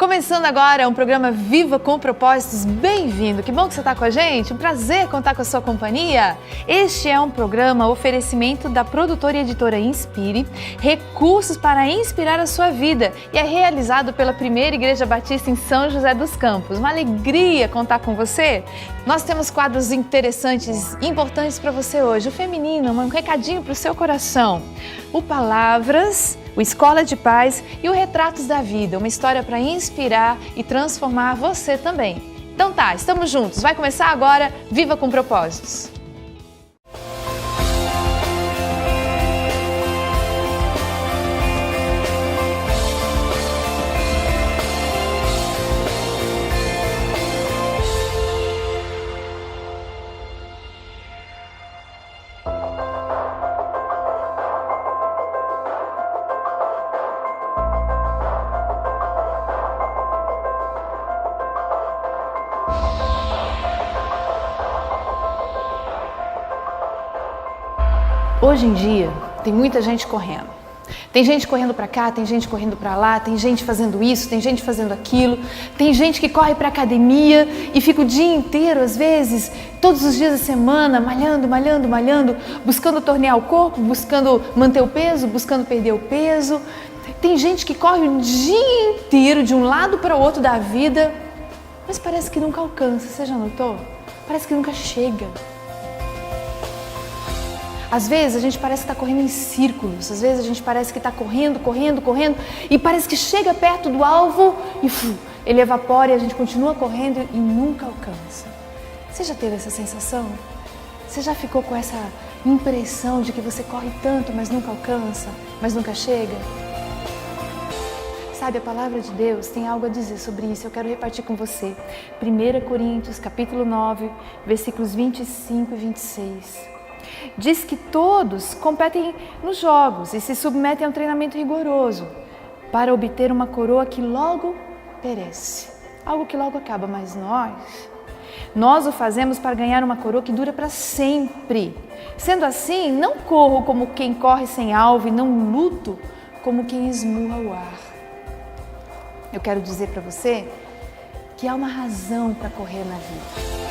Começando agora um programa Viva com Propósitos. Bem-vindo! Que bom que você está com a gente. Um prazer contar com a sua companhia. Este é um programa oferecimento da produtora e editora Inspire, recursos para inspirar a sua vida, e é realizado pela Primeira Igreja Batista em São José dos Campos. Uma alegria contar com você. Nós temos quadros interessantes e importantes para você hoje. O feminino, um recadinho para o seu coração. O Palavras, o Escola de Paz e o Retratos da Vida, uma história para inspirar e transformar você também. Então tá, estamos juntos. Vai começar agora Viva com Propósitos. Hoje em dia, tem muita gente correndo. Tem gente correndo para cá, tem gente correndo para lá, tem gente fazendo isso, tem gente fazendo aquilo. Tem gente que corre para academia e fica o dia inteiro, às vezes, todos os dias da semana, malhando, buscando tornear o corpo, buscando manter o peso, buscando perder o peso. Tem gente que corre o dia inteiro de um lado para o outro da vida, mas parece que nunca alcança, você já notou? Parece que nunca chega. Às vezes a gente parece que está correndo em círculos, às vezes a gente parece que está correndo e parece que chega perto do alvo e ele evapora e a gente continua correndo e nunca alcança. Você já teve essa sensação? Você já ficou com essa impressão de que você corre tanto, mas nunca alcança, mas nunca chega? Sabe, a palavra de Deus tem algo a dizer sobre isso, eu quero repartir com você. 1 Coríntios, capítulo 9, versículos 25 e 26. Diz que todos competem nos jogos e se submetem a um treinamento rigoroso para obter uma coroa que logo perece, algo que logo acaba, mas nós o fazemos para ganhar uma coroa que dura para sempre. Sendo assim, não corro como quem corre sem alvo e não luto como quem esmurra o ar. Eu quero dizer para você que há uma razão para correr na vida.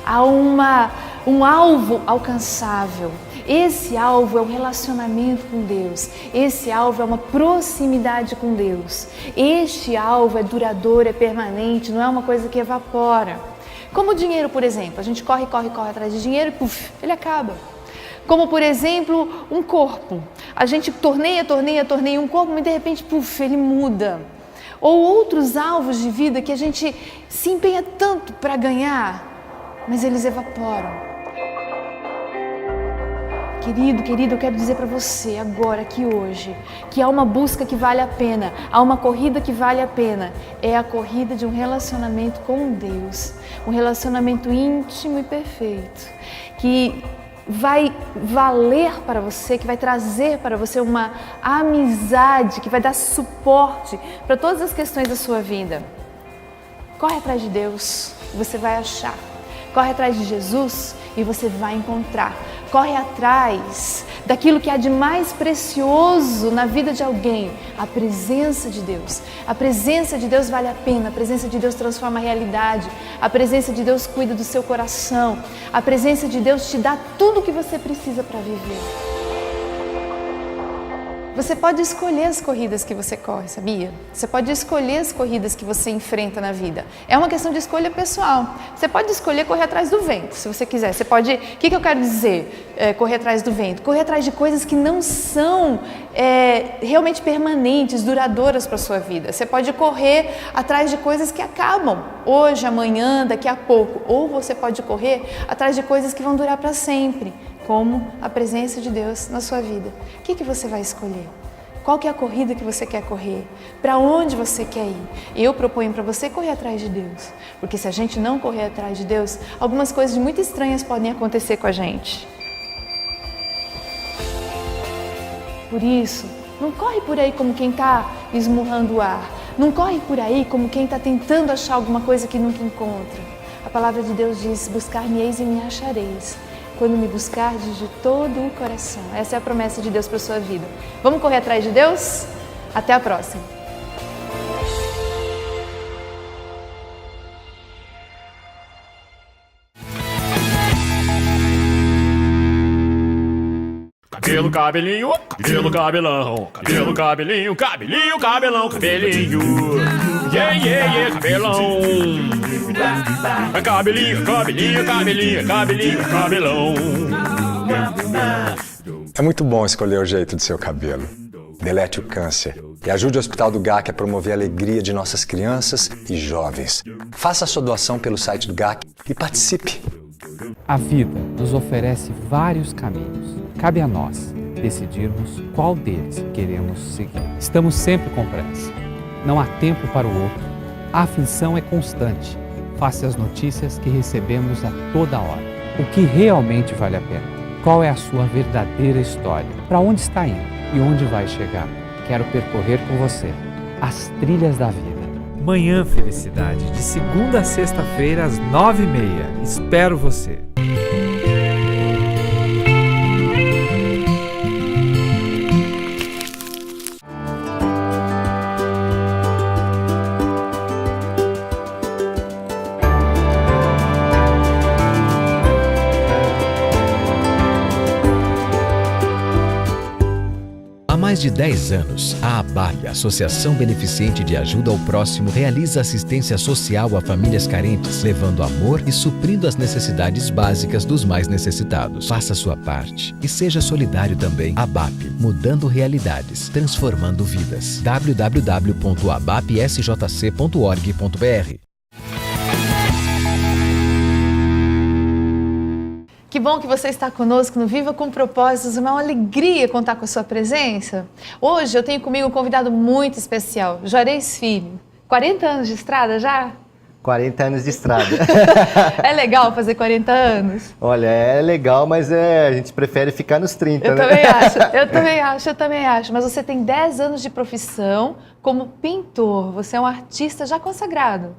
Há um alvo alcançável. Esse alvo é um relacionamento com Deus. Esse alvo é uma proximidade com Deus. Este alvo é duradouro, é permanente, não é uma coisa que evapora. Como o dinheiro, por exemplo. A gente corre atrás de dinheiro e ele acaba. Como, por exemplo, um corpo. A gente torneia um corpo, mas de repente, ele muda. Ou outros alvos de vida que a gente se empenha tanto para ganhar, mas eles evaporam. Querido, eu quero dizer para você agora, aqui hoje, que há uma busca que vale a pena, há uma corrida que vale a pena. É a corrida de um relacionamento com Deus, um relacionamento íntimo e perfeito, que vai valer para você, que vai trazer para você uma amizade, que vai dar suporte para todas as questões da sua vida. Corre atrás de Deus, você vai achar. Corre atrás de Jesus e você vai encontrar. Corre atrás daquilo que há de mais precioso na vida de alguém, a presença de Deus. A presença de Deus vale a pena, a presença de Deus transforma a realidade, a presença de Deus cuida do seu coração, a presença de Deus te dá tudo o que você precisa para viver. Você pode escolher as corridas que você corre, sabia? Você pode escolher as corridas que você enfrenta na vida. É uma questão de escolha pessoal. Você pode escolher correr atrás do vento, se você quiser. Você pode... O que eu quero dizer, correr atrás do vento? Correr atrás de coisas que não são realmente permanentes, duradouras para a sua vida. Você pode correr atrás de coisas que acabam hoje, amanhã, daqui a pouco. Ou você pode correr atrás de coisas que vão durar para sempre, como a presença de Deus na sua vida. O que você vai escolher? Qual que é a corrida que você quer correr? Para onde você quer ir? Eu proponho para você correr atrás de Deus. Porque se a gente não correr atrás de Deus, algumas coisas muito estranhas podem acontecer com a gente. Por isso, não corre por aí como quem está esmurrando o ar. Não corre por aí como quem está tentando achar alguma coisa que nunca encontra. A palavra de Deus diz: buscar-me-eis e me achareis, quando me buscardes de todo o coração. Essa é a promessa de Deus para a sua vida. Vamos correr atrás de Deus? Até a próxima! Cabelo, cabelinho, cabelo, cabelão. Cabelo, cabelinho, cabelinho, cabelão, cabelinho. Yeah, yeah, yeah, cabelão. Cabelinho, cabelinho, cabelinho, cabelinho, cabelão. É muito bom escolher o jeito do seu cabelo. Delete o câncer e ajude o Hospital do GAC a promover a alegria de nossas crianças e jovens. Faça a sua doação pelo site do GAC e participe. A vida nos oferece vários caminhos. Cabe a nós decidirmos qual deles queremos seguir. Estamos sempre com pressa. Não há tempo para o outro. A aflição é constante. Face às notícias que recebemos a toda hora. O que realmente vale a pena? Qual é a sua verdadeira história? Para onde está indo e onde vai chegar? Quero percorrer com você as trilhas da vida. Manhã Felicidade, de segunda a sexta-feira às 9h30. Espero você. Há mais de 10 anos, a ABAP, Associação Beneficente de Ajuda ao Próximo, realiza assistência social a famílias carentes, levando amor e suprindo as necessidades básicas dos mais necessitados. Faça sua parte e seja solidário também. ABAP, mudando realidades, transformando vidas. www.abapsjc.org.br. Que bom que você está conosco no Viva com Propósitos, é uma alegria contar com a sua presença. Hoje eu tenho comigo um convidado muito especial, Juarez Filho. 40 anos de estrada já? 40 anos de estrada. É legal fazer 40 anos? Olha, é legal, mas a gente prefere ficar nos 30, eu né? Eu também acho. Mas você tem 10 anos de profissão como pintor, você é um artista já consagrado.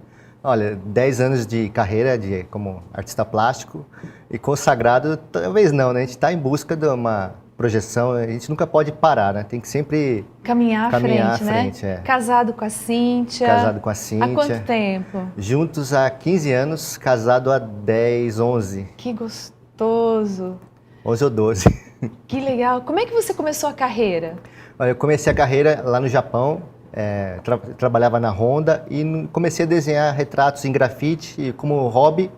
Olha, 10 anos de carreira como artista plástico e consagrado, talvez não, né? A gente está em busca de uma projeção, a gente nunca pode parar, né? Tem que sempre caminhar à frente, né? Casado com a Cíntia. Casado com a Cíntia. Há quanto tempo? Juntos há 15 anos, casado há 10, 11. Que gostoso. 11 ou 12. Que legal. Como é que você começou a carreira? Olha, eu comecei a carreira lá no Japão. Trabalhava na Honda e comecei a desenhar retratos em grafite como hobby,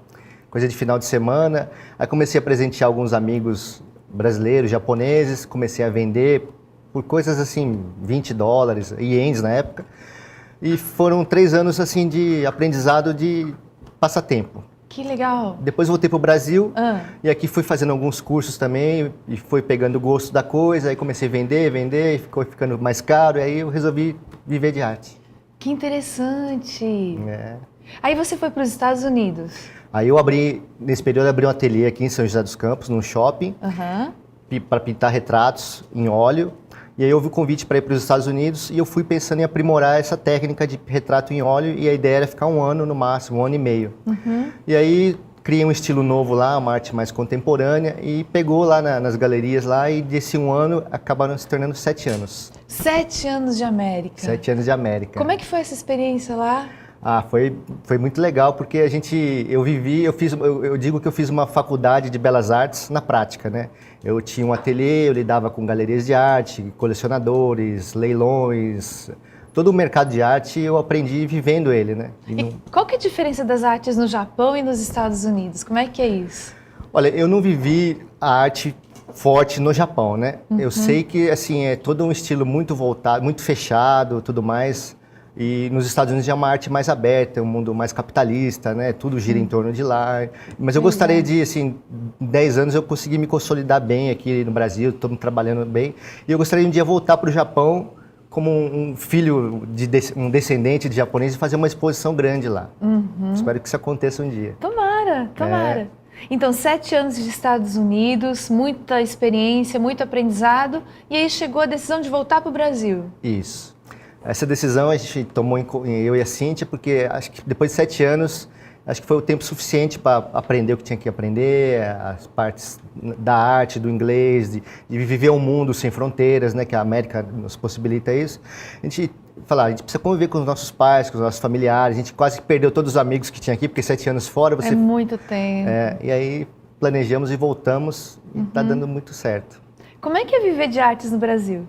coisa de final de semana. Aí comecei a presentear alguns amigos brasileiros, japoneses, comecei a vender por coisas assim, $20, ienes na época. E foram 3 anos assim de aprendizado de passatempo. Que legal. Depois voltei para o Brasil e aqui fui fazendo alguns cursos também e fui pegando o gosto da coisa, aí comecei a vender e ficou ficando mais caro, e aí eu resolvi viver de arte. Que interessante. Aí você foi para os Estados Unidos. Aí nesse período, abri um ateliê aqui em São José dos Campos, num shopping, para pintar retratos em óleo. E aí houve o convite para ir para os Estados Unidos e eu fui pensando em aprimorar essa técnica de retrato em óleo e a ideia era ficar 1 ano no máximo, 1 ano e meio. E aí criei um estilo novo lá, uma arte mais contemporânea e pegou lá nas galerias lá e desse 1 ano acabaram se tornando 7 anos. 7 anos de América. 7 anos de América. Como é que foi essa experiência lá? Foi muito legal porque eu digo que eu fiz uma faculdade de belas artes na prática, né? Eu tinha um ateliê, eu lidava com galerias de arte, colecionadores, leilões, todo o mercado de arte eu aprendi vivendo ele, né? Qual que é a diferença das artes no Japão e nos Estados Unidos? Como é que é isso? Olha, eu não vivi a arte forte no Japão, né? Eu sei que assim é todo um estilo muito voltado, muito fechado, tudo mais. E nos Estados Unidos é uma arte mais aberta, um mundo mais capitalista, né? Tudo gira em torno de lá. Mas eu gostaria de, assim, 10 anos eu consegui me consolidar bem aqui no Brasil, estamos trabalhando bem. E eu gostaria de um dia voltar para o Japão como um filho, um descendente de japonês e fazer uma exposição grande lá. Espero que isso aconteça um dia. Tomara, tomara. Então, 7 anos de Estados Unidos, muita experiência, muito aprendizado. E aí chegou a decisão de voltar para o Brasil. Isso. Essa decisão a gente tomou, eu e a Cíntia, porque acho que depois de 7 anos, acho que foi o tempo suficiente para aprender o que tinha que aprender, as partes da arte, do inglês, de viver um mundo sem fronteiras, né, que a América nos possibilita isso. A gente precisa conviver com os nossos pais, com os nossos familiares, a gente quase perdeu todos os amigos que tinha aqui, porque 7 anos fora... É muito tempo. E aí planejamos e voltamos e está dando muito certo. Como é que é viver de artes no Brasil?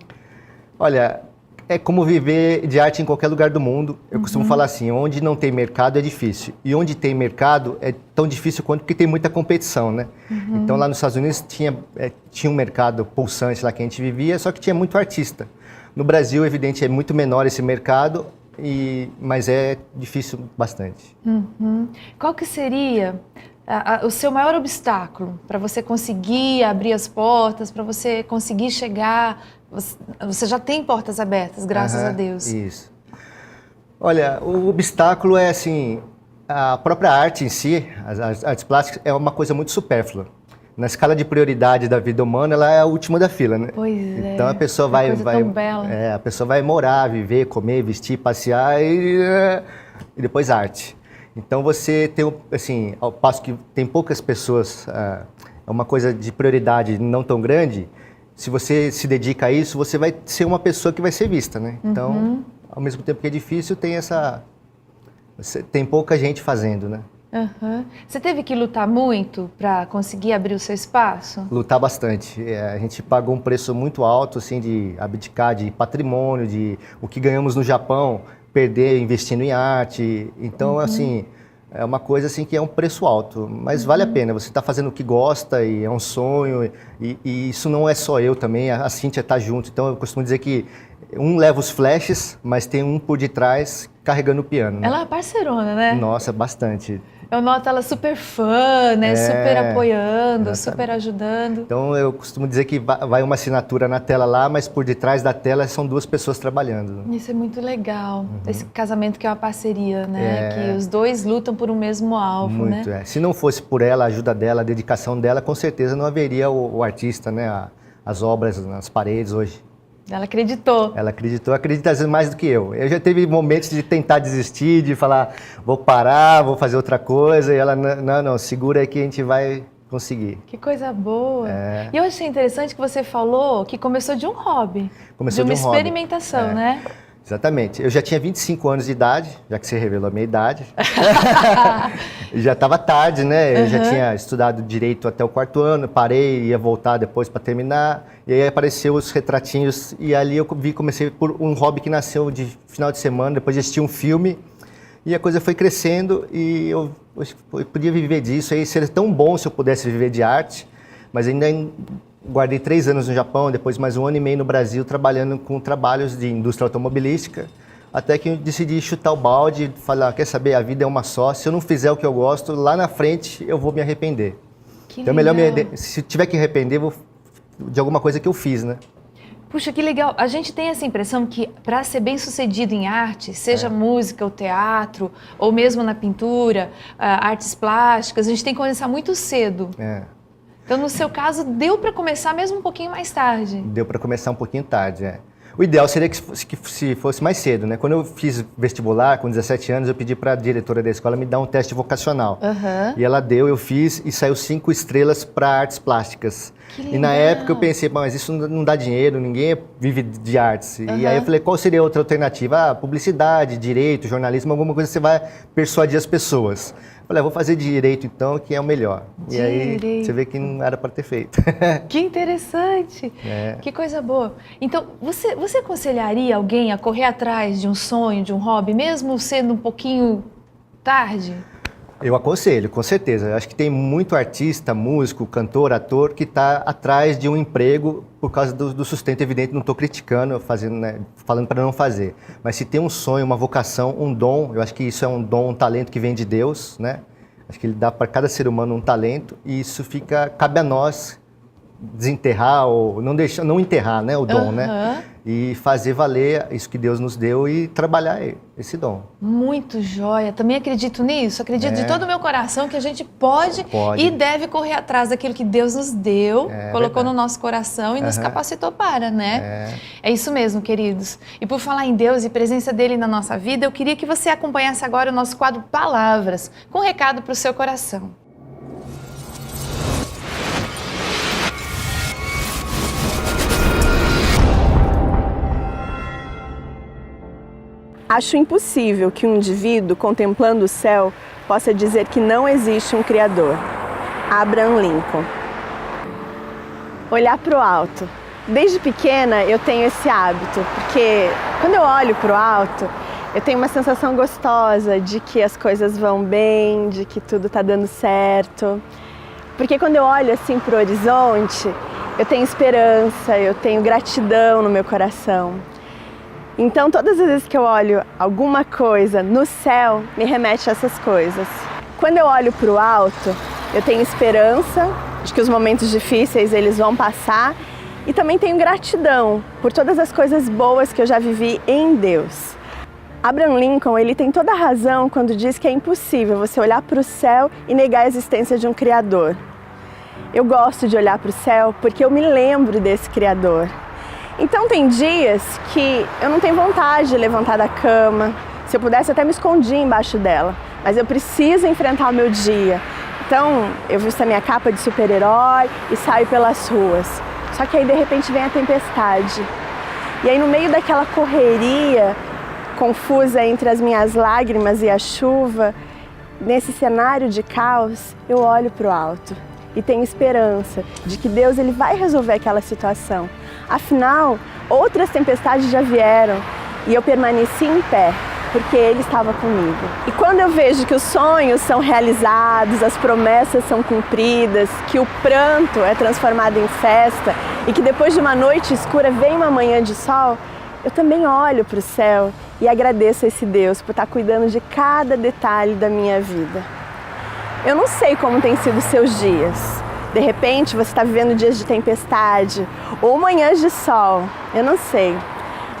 Olha, é como viver de arte em qualquer lugar do mundo. Eu costumo falar assim, onde não tem mercado é difícil. E onde tem mercado é tão difícil quanto porque tem muita competição, né? Então lá nos Estados Unidos tinha um mercado pulsante lá que a gente vivia, só que tinha muito artista. No Brasil, evidente, é muito menor esse mercado, mas é difícil bastante. Qual que seria o seu maior obstáculo para você conseguir abrir as portas, para você conseguir chegar? Você já tem portas abertas, graças a Deus. Isso. Olha, o obstáculo é assim, a própria arte em si, as artes plásticas, é uma coisa muito supérflua. Na escala de prioridade da vida humana, ela é a última da fila, né? Pois é. Então a pessoa tão bela. a pessoa vai morar, viver, comer, vestir, passear e depois arte. Então você tem, assim, ao passo que tem poucas pessoas, é uma coisa de prioridade não tão grande. Se você se dedica a isso, você vai ser uma pessoa que vai ser vista, né? Então, ao mesmo tempo que é difícil, tem pouca gente fazendo, né? Você teve que lutar muito para conseguir abrir o seu espaço? Lutar bastante. A gente pagou um preço muito alto, assim, de abdicar de patrimônio, de o que ganhamos no Japão, perder investindo em arte. Então, assim, é uma coisa assim que é um preço alto, mas vale a pena. Você está fazendo o que gosta e é um sonho, e isso não é só eu também, a Cíntia está junto. Então eu costumo dizer que um leva os flashes, mas tem um por detrás carregando o piano. Né? Ela é parceirona, né? Nossa, bastante. Eu noto ela super fã, né? Super apoiando, exatamente. Super ajudando. Então eu costumo dizer que vai uma assinatura na tela lá, mas por detrás da tela são duas pessoas trabalhando. Isso é muito legal. Esse casamento que é uma parceria, né? Que os dois lutam por um mesmo alvo, muito, né? Se não fosse por ela, a ajuda dela, a dedicação dela, com certeza não haveria o artista, né? As obras nas paredes hoje. Ela acreditou. Ela acreditou, acredita às vezes mais do que eu. Eu já teve momentos de tentar desistir, de falar, vou parar, vou fazer outra coisa, e ela, não, segura aí que a gente vai conseguir. Que coisa boa. E eu achei interessante que você falou que começou de um hobby. Começou de uma de um hobby. experimentação, né? Exatamente. Eu já tinha 25 anos de idade, já que você revelou a minha idade. Já estava tarde, né? Eu já tinha estudado Direito até o 4º ano, parei, ia voltar depois para terminar. E aí apareceu os retratinhos e ali eu comecei por um hobby que nasceu de final de semana, depois de assistir um filme. E a coisa foi crescendo e eu podia viver disso. Aí seria tão bom se eu pudesse viver de arte, mas ainda guardei 3 anos no Japão, depois mais 1 ano e meio no Brasil, trabalhando com trabalhos de indústria automobilística, até que eu decidi chutar o balde e falar, quer saber, a vida é uma só, se eu não fizer o que eu gosto, lá na frente eu vou me arrepender. Então é melhor, se tiver que arrepender, vou de alguma coisa que eu fiz, né? Puxa, que legal. A gente tem essa impressão que para ser bem sucedido em arte, seja música ou teatro, ou mesmo na pintura, artes plásticas, a gente tem que começar muito cedo. Então, no seu caso, deu para começar mesmo um pouquinho mais tarde? Deu para começar um pouquinho tarde, O ideal seria que se fosse mais cedo, né? Quando eu fiz vestibular, com 17 anos, eu pedi para a diretora da escola me dar um teste vocacional. E ela deu, eu fiz e saiu 5 estrelas para artes plásticas. E na época eu pensei, mas isso não dá dinheiro, ninguém vive de artes. E aí eu falei, qual seria outra alternativa? Publicidade, direito, jornalismo, alguma coisa que você vai persuadir as pessoas. Eu falei, vou fazer direito então, que é o melhor. E aí você vê que não era para ter feito. Que interessante! Que coisa boa. Então, você aconselharia alguém a correr atrás de um sonho, de um hobby, mesmo sendo um pouquinho tarde? Eu aconselho, com certeza. Eu acho que tem muito artista, músico, cantor, ator que está atrás de um emprego por causa do sustento evidente. Não estou criticando, falando para não fazer. Mas se tem um sonho, uma vocação, um dom, eu acho que isso é um dom, um talento que vem de Deus, né? Acho que Ele dá para cada ser humano um talento e isso cabe a nós desenterrar ou não enterrar, né, o dom, né? E fazer valer isso que Deus nos deu e trabalhar esse dom. Muito joia. Também acredito nisso. Acredito de todo o meu coração que a gente pode e deve correr atrás daquilo que Deus nos deu, colocou no nosso coração e nos capacitou para, né? É isso mesmo, queridos. E por falar em Deus e presença dele na nossa vida, eu queria que você acompanhasse agora o nosso quadro Palavras, com um recado para o seu coração. Acho impossível que um indivíduo, contemplando o céu, possa dizer que não existe um Criador. Abraham Lincoln. Olhar para o alto, Desde pequena eu tenho esse hábito, porque quando eu olho para o alto, eu tenho uma sensação gostosa de que as coisas vão bem, de que tudo está dando certo. Porque quando eu olho assim para o horizonte, eu tenho esperança, eu tenho gratidão no meu coração. Então todas as vezes que eu olho alguma coisa no céu, me remete a essas coisas. Quando eu olho para o alto, eu tenho esperança de que os momentos difíceis eles vão passar e também tenho gratidão por todas as coisas boas que eu já vivi em Deus. Abraham Lincoln, ele tem toda a razão quando diz que é impossível você olhar para o céu e negar a existência de um Criador. Eu gosto de olhar para o céu porque eu me lembro desse Criador. Então tem dias que eu não tenho vontade de levantar da cama. Se eu pudesse, eu até me escondia embaixo dela. Mas eu preciso enfrentar o meu dia. Então eu visto a minha capa de super-herói e saio pelas ruas. Só que aí de repente vem a tempestade. E aí no meio daquela correria confusa entre as minhas lágrimas e a chuva, nesse cenário de caos, eu olho para o alto e tenho esperança de que Deus ele vai resolver aquela situação. Afinal, outras tempestades já vieram e eu permaneci em pé, porque Ele estava comigo. E quando eu vejo que os sonhos são realizados, as promessas são cumpridas, que o pranto é transformado em festa e que depois de uma noite escura vem uma manhã de sol, eu também olho para o céu e agradeço a esse Deus por estar cuidando de cada detalhe da minha vida. Eu não sei como têm sido os seus dias. De repente você está vivendo dias de tempestade ou manhãs de sol, eu não sei.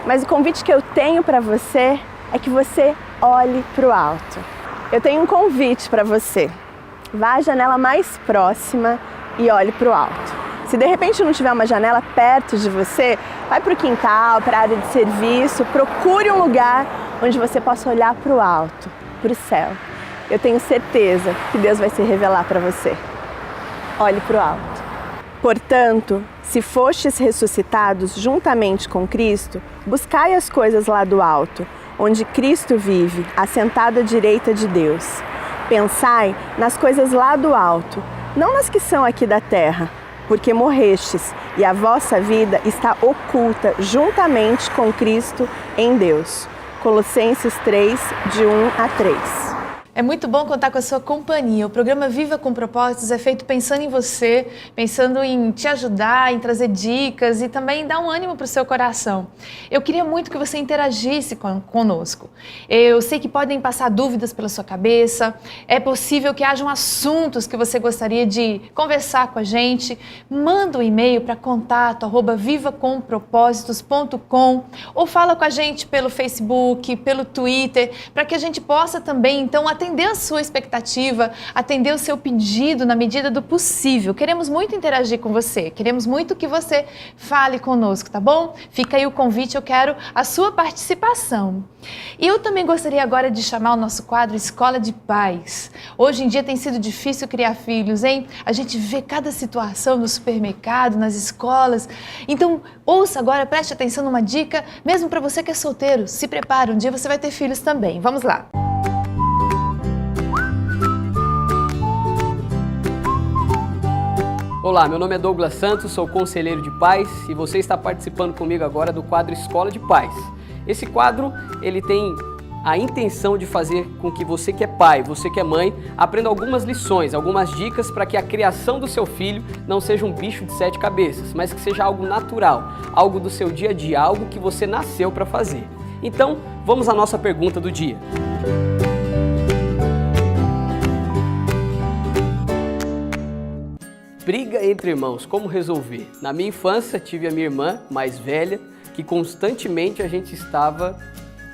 Mas o convite que eu tenho para você é que você olhe para o alto. Eu tenho um convite para você. Vá à janela mais próxima e olhe para o alto. Se de repente não tiver uma janela perto de você, vai para o quintal, para a área de serviço, procure um lugar onde você possa olhar para o alto, para o céu. Eu tenho certeza que Deus vai se revelar para você. Olhe para o alto. Portanto, se fostes ressuscitados juntamente com Cristo, buscai as coisas lá do alto, onde Cristo vive, assentado à direita de Deus. Pensai nas coisas lá do alto, não nas que são aqui da terra, porque morrestes e a vossa vida está oculta juntamente com Cristo em Deus. Colossenses 3, de 1 a 3. É muito bom contar com a sua companhia. O programa Viva com Propósitos é feito pensando em você, pensando em te ajudar, em trazer dicas e também dar um ânimo para o seu coração. Eu queria muito que você interagisse conosco. Eu sei que podem passar dúvidas pela sua cabeça, é possível que hajam assuntos que você gostaria de conversar com a gente. Manda um e-mail para contato@vivacompropósitos.com ou fala com a gente pelo Facebook, pelo Twitter, para que a gente possa também, então, atender a sua expectativa, atender o seu pedido na medida do possível. Queremos muito interagir com você, queremos muito que você fale conosco, tá bom? Fica aí o convite, eu quero a sua participação. E eu também gostaria agora de chamar o nosso quadro Escola de Pais. Hoje em dia tem sido difícil criar filhos, hein? A gente vê cada situação no supermercado, nas escolas. Então, ouça agora, preste atenção numa dica, mesmo para você que é solteiro, se prepare, um dia você vai ter filhos também. Vamos lá. Olá, meu nome é Douglas Santos, sou conselheiro de pais e você está participando comigo agora do quadro Escola de Pais. Esse quadro, ele tem a intenção de fazer com que você que é pai, você que é mãe, aprenda algumas lições, algumas dicas para que a criação do seu filho não seja um bicho de 7 cabeças, mas que seja algo natural, algo do seu dia a dia, algo que você nasceu para fazer. Então, vamos à nossa pergunta do dia. Briga entre irmãos, como resolver? Na minha infância, tive a minha irmã mais velha, que constantemente a gente estava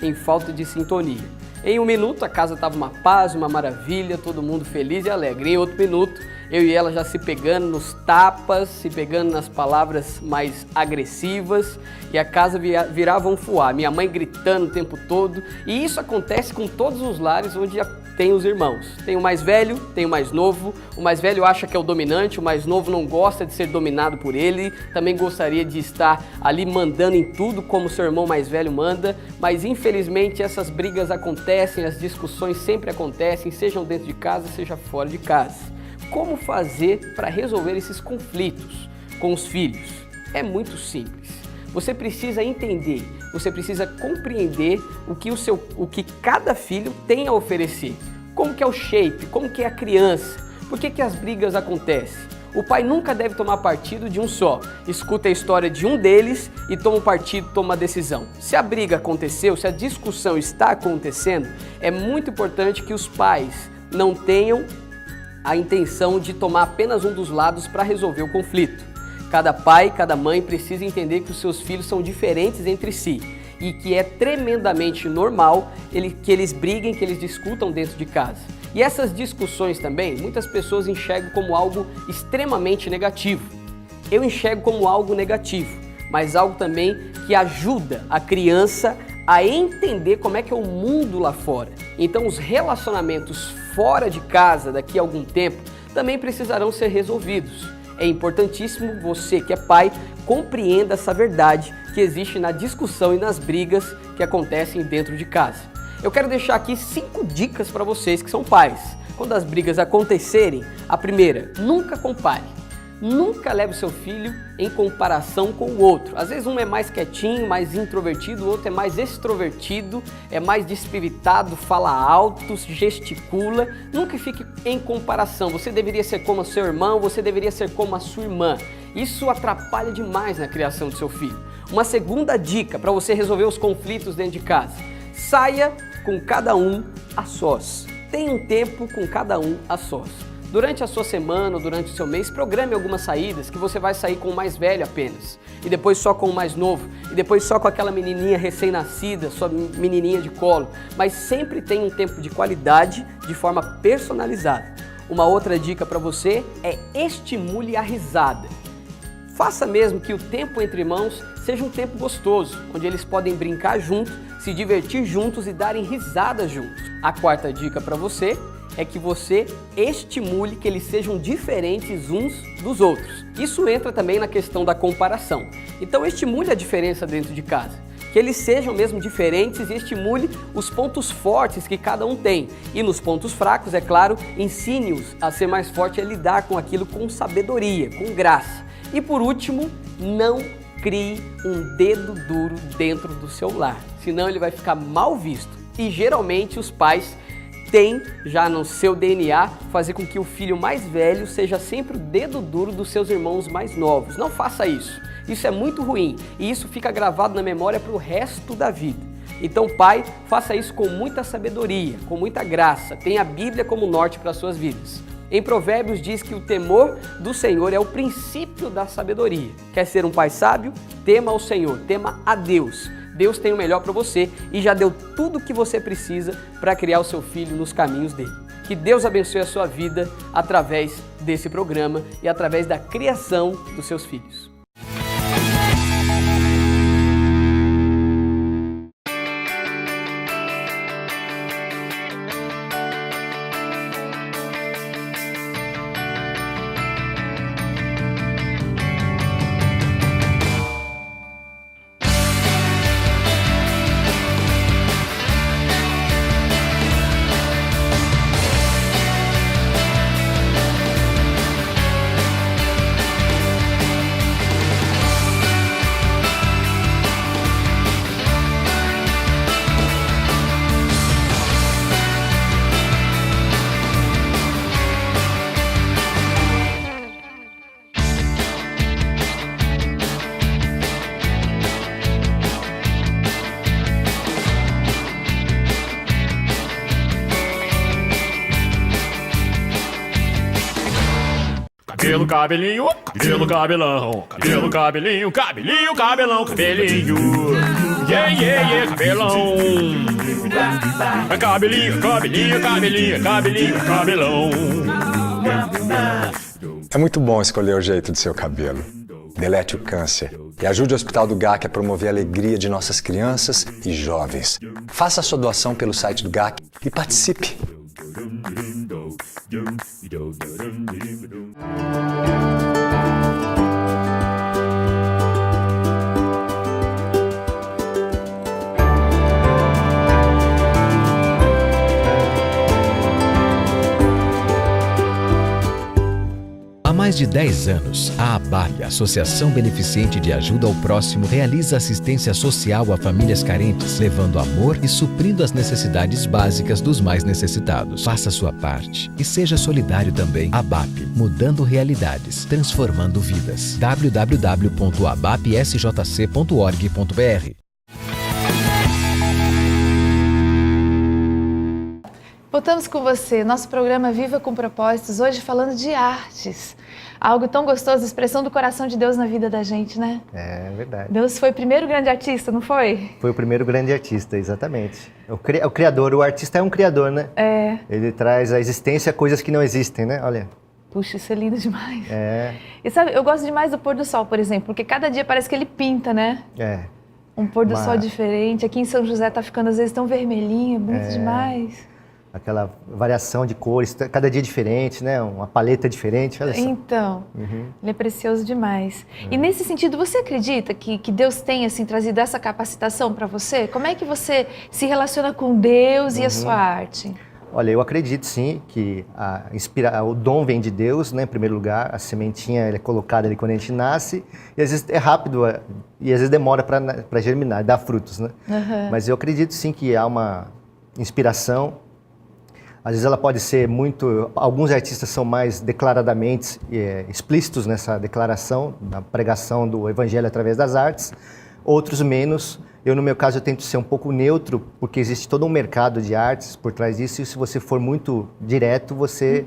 em falta de sintonia. Em um minuto, a casa estava uma paz, uma maravilha, todo mundo feliz e alegre. Em outro minuto, eu e ela já se pegando nos tapas, se pegando nas palavras mais agressivas e a casa virava um fuá. Minha mãe gritando o tempo todo. E isso acontece com todos os lares onde tem os irmãos. Tem o mais velho, tem o mais novo. O mais velho acha que é o dominante, o mais novo não gosta de ser dominado por ele. Também gostaria de estar ali mandando em tudo como seu irmão mais velho manda. Mas infelizmente essas brigas acontecem, as discussões sempre acontecem, sejam dentro de casa, seja fora de casa. Como fazer para resolver esses conflitos com os filhos? é muito simples. Você precisa entender, você precisa compreender o que cada filho tem a oferecer. Como que é o shape, como que é a criança, por que as brigas acontecem. O pai nunca deve tomar partido de um só. Escuta a história de um deles e toma um partido, toma uma decisão. Se a briga aconteceu, se a discussão está acontecendo, é muito importante que os pais não tenham a intenção de tomar apenas um dos lados para resolver o conflito. Cada pai, cada mãe precisa entender que os seus filhos são diferentes entre si e que é tremendamente normal que eles briguem, que eles discutam dentro de casa. E essas discussões também, muitas pessoas enxergam como algo extremamente negativo. Eu enxergo como algo negativo, mas algo também que ajuda a criança a entender como é que é o mundo lá fora. Então os relacionamentos fora de casa daqui a algum tempo também precisarão ser resolvidos. É importantíssimo você que é pai compreenda essa verdade que existe na discussão e nas brigas que acontecem dentro de casa. Eu quero deixar aqui 5 dicas para vocês que são pais. Quando as brigas acontecerem, a primeira, nunca compare. Nunca leve o seu filho em comparação com o outro. Às vezes um é mais quietinho, mais introvertido, o outro é mais extrovertido, é mais despiritado, fala alto, gesticula. Nunca fique em comparação. Você deveria ser como o seu irmão, você deveria ser como a sua irmã. Isso atrapalha demais na criação do seu filho. Uma segunda dica para você resolver os conflitos dentro de casa. Saia com cada um a sós. Tenha um tempo com cada um a sós. Durante a sua semana ou durante o seu mês, programe algumas saídas que você vai sair com o mais velho apenas, e depois só com o mais novo, e depois só com aquela menininha recém-nascida, sua menininha de colo, mas sempre tenha um tempo de qualidade de forma personalizada. Uma outra dica para você é estimule a risada. Faça mesmo que o tempo entre irmãos seja um tempo gostoso, onde eles podem brincar juntos, se divertir juntos e darem risadas juntos. A quarta dica para você é que você estimule que eles sejam diferentes uns dos outros. Isso entra também na questão da comparação. Então estimule a diferença dentro de casa, que eles sejam mesmo diferentes e estimule os pontos fortes que cada um tem. E nos pontos fracos, é claro, ensine-os a ser mais forte e a lidar com aquilo com sabedoria, com graça. E por último, não crie um dedo duro dentro do seu lar, senão ele vai ficar mal visto. E geralmente os pais tem já no seu DNA fazer com que o filho mais velho seja sempre o dedo duro dos seus irmãos mais novos. Não faça isso. Isso é muito ruim e isso fica gravado na memória para o resto da vida. Então, pai, faça isso com muita sabedoria, com muita graça. Tenha a Bíblia como norte para as suas vidas. Em Provérbios diz que o temor do Senhor é o princípio da sabedoria. Quer ser um pai sábio? Tema ao Senhor, tema a Deus. Deus tem o melhor para você e já deu tudo o que você precisa para criar o seu filho nos caminhos dele. Que Deus abençoe a sua vida através desse programa e através da criação dos seus filhos. Cabelo, cabelinho, cabelo, cabelão. Cabelo, cabelinho, cabelinho, cabelão, cabelinho. Yeah, yeah, yeah, cabelão. Cabelinho, cabelinho, cabelinho, cabelinho, cabelão. É muito bom escolher o jeito do seu cabelo. Delete o câncer e ajude o Hospital do GAC a promover a alegria de nossas crianças e jovens. Faça a sua doação pelo site do GAC e participe. Há mais mais de 10 anos, a ABAP, Associação Beneficente de Ajuda ao Próximo, realiza assistência social a famílias carentes, levando amor e suprindo as necessidades básicas dos mais necessitados. Faça sua parte e seja solidário também. ABAP, mudando realidades, transformando vidas. www.abapsjc.org.br. Voltamos com você, nosso programa Viva com Propósitos, hoje falando de artes. Algo tão gostoso, expressão do coração de Deus na vida da gente, né? É verdade. Deus foi o primeiro grande artista, não foi? Foi o primeiro grande artista, exatamente. O criador, o artista é um criador, né? É. Ele traz à existência coisas que não existem, né? Olha. Puxa, isso é lindo demais. É. E sabe, eu gosto demais do pôr do sol, por exemplo, porque cada dia parece que ele pinta, né? É. Um pôr do sol diferente. Aqui em São José tá ficando às vezes tão vermelhinho, bonito demais. Aquela variação de cores, cada dia diferente, né? Uma paleta diferente, olha só. Então, ele é precioso demais. E nesse sentido, você acredita que Deus tem assim, trazido essa capacitação para você? Como é que você se relaciona com Deus e a sua arte? Olha, eu acredito sim que o dom vem de Deus, né? Em primeiro lugar, a sementinha ela é colocada ali quando a gente nasce, e às vezes é rápido e às vezes demora para germinar, dar frutos, né? Mas eu acredito sim que há uma inspiração. Às vezes ela pode ser alguns artistas são mais declaradamente explícitos nessa declaração, na pregação do evangelho através das artes, outros menos. Eu, no meu caso, eu tento ser um pouco neutro, porque existe todo um mercado de artes por trás disso, e se você for muito direto, você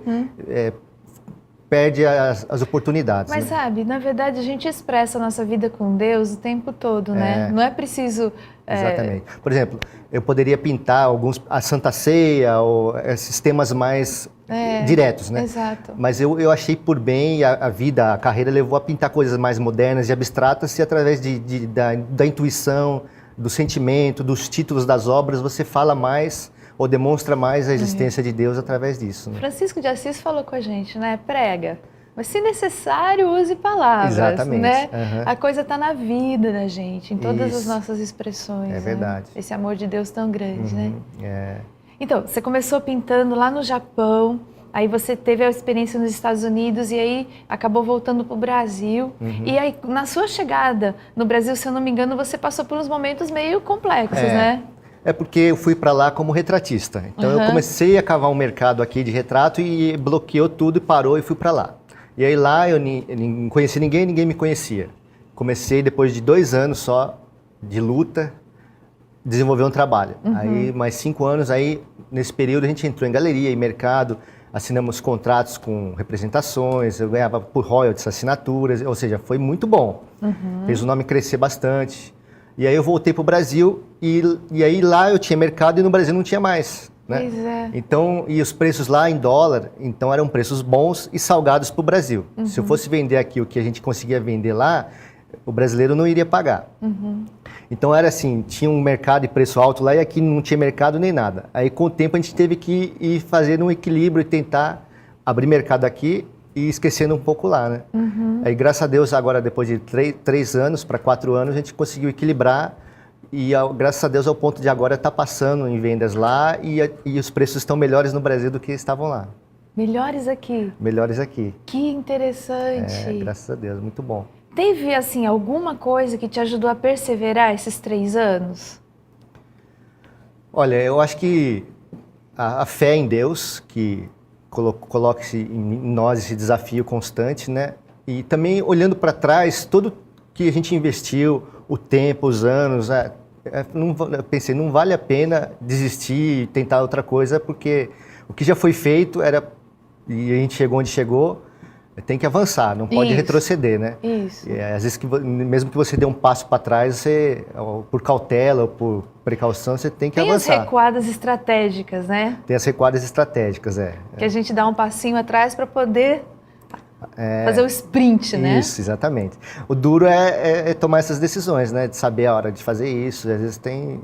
perde as oportunidades. Mas né? sabe, na verdade a gente expressa a nossa vida com Deus o tempo todo, né? Não é preciso... Exatamente. Por exemplo, eu poderia pintar a Santa Ceia, ou esses temas mais diretos, né? Exato. Mas eu achei por bem, a carreira levou a pintar coisas mais modernas e abstratas, e através da intuição, do sentimento, dos títulos das obras, você fala mais ou demonstra mais a existência de Deus através disso. Né? Francisco de Assis falou com a gente, né? Prega, mas se necessário, use palavras. Exatamente. Né? A coisa está na vida da gente, em todas as nossas expressões. É verdade. Né? Esse amor de Deus tão grande, né? É. Então, você começou pintando lá no Japão, aí você teve a experiência nos Estados Unidos e aí acabou voltando para o Brasil. E aí, na sua chegada no Brasil, se eu não me engano, você passou por uns momentos meio complexos, né? É porque eu fui para lá como retratista. Então eu comecei a cavar um mercado aqui de retrato e bloqueou tudo e parou e fui para lá. E aí lá eu não conheci ninguém me conhecia. Comecei depois de 2 anos só de luta, desenvolver um trabalho. Aí mais 5 anos, aí nesse período a gente entrou em galeria, em mercado, assinamos contratos com representações, eu ganhava por royalties, assinaturas, ou seja, foi muito bom. Fez o nome crescer bastante. E aí eu voltei para o Brasil e aí lá eu tinha mercado e no Brasil não tinha mais. Né? Pois é. Então, e os preços lá em dólar, então eram preços bons e salgados para o Brasil. Se eu fosse vender aqui o que a gente conseguia vender lá, o brasileiro não iria pagar. Então era assim, tinha um mercado e preço alto lá e aqui não tinha mercado nem nada. Aí com o tempo a gente teve que ir fazendo um equilíbrio e tentar abrir mercado aqui e esquecendo um pouco lá, né? Aí graças a Deus agora depois de 3 anos para 4 anos a gente conseguiu equilibrar e graças a Deus ao ponto de agora estar passando em vendas lá e os preços estão melhores no Brasil do que estavam lá. Melhores aqui. Melhores aqui. Que interessante. Graças a Deus, muito bom. Teve, assim, alguma coisa que te ajudou a perseverar esses 3 anos? Olha, eu acho que a fé em Deus, que coloca-se em nós esse desafio constante, né? E também olhando para trás, tudo que a gente investiu, o tempo, os anos, eu pensei, não vale a pena desistir e tentar outra coisa, porque o que já foi feito e a gente chegou onde chegou, tem que avançar, não pode retroceder, né? Isso. Às vezes, mesmo que você dê um passo para trás, por cautela ou por precaução, você tem que avançar. Tem as recuadas estratégicas, né? Tem as recuadas estratégicas, Que a gente dá um passinho atrás para poder fazer o sprint, né? Isso, exatamente. O duro é tomar essas decisões, né? De saber a hora de fazer isso. Às vezes tem...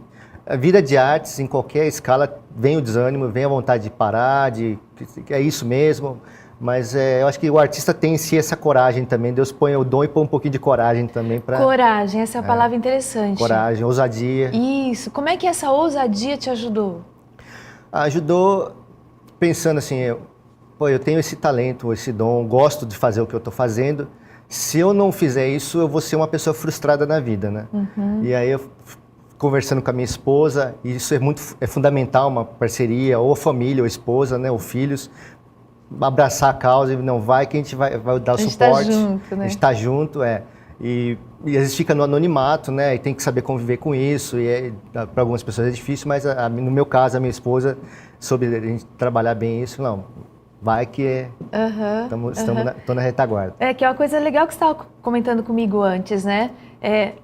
A vida de artes, em qualquer escala, vem o desânimo, vem a vontade de parar, é isso mesmo... Mas eu acho que o artista tem em si essa coragem também. Deus põe o dom e põe um pouquinho de coragem também para... Coragem, essa é a palavra interessante. Coragem, ousadia. Isso. Como é que essa ousadia te ajudou? Ajudou pensando assim, pô, eu tenho esse talento, esse dom, gosto de fazer o que eu estou fazendo. Se eu não fizer isso, eu vou ser uma pessoa frustrada na vida, né? E aí eu conversando com a minha esposa, e isso é fundamental, uma parceria, ou família, ou esposa, né, ou filhos, abraçar a causa e não vai que a gente vai dar o suporte. Tá junto, né? A gente tá junto, E às vezes fica no anonimato, né? E tem que saber conviver com isso. E para algumas pessoas é difícil, mas no meu caso, a minha esposa soube a gente trabalhar bem isso. Não, vai que estou na retaguarda. Que é uma coisa legal que você estava comentando comigo antes, né?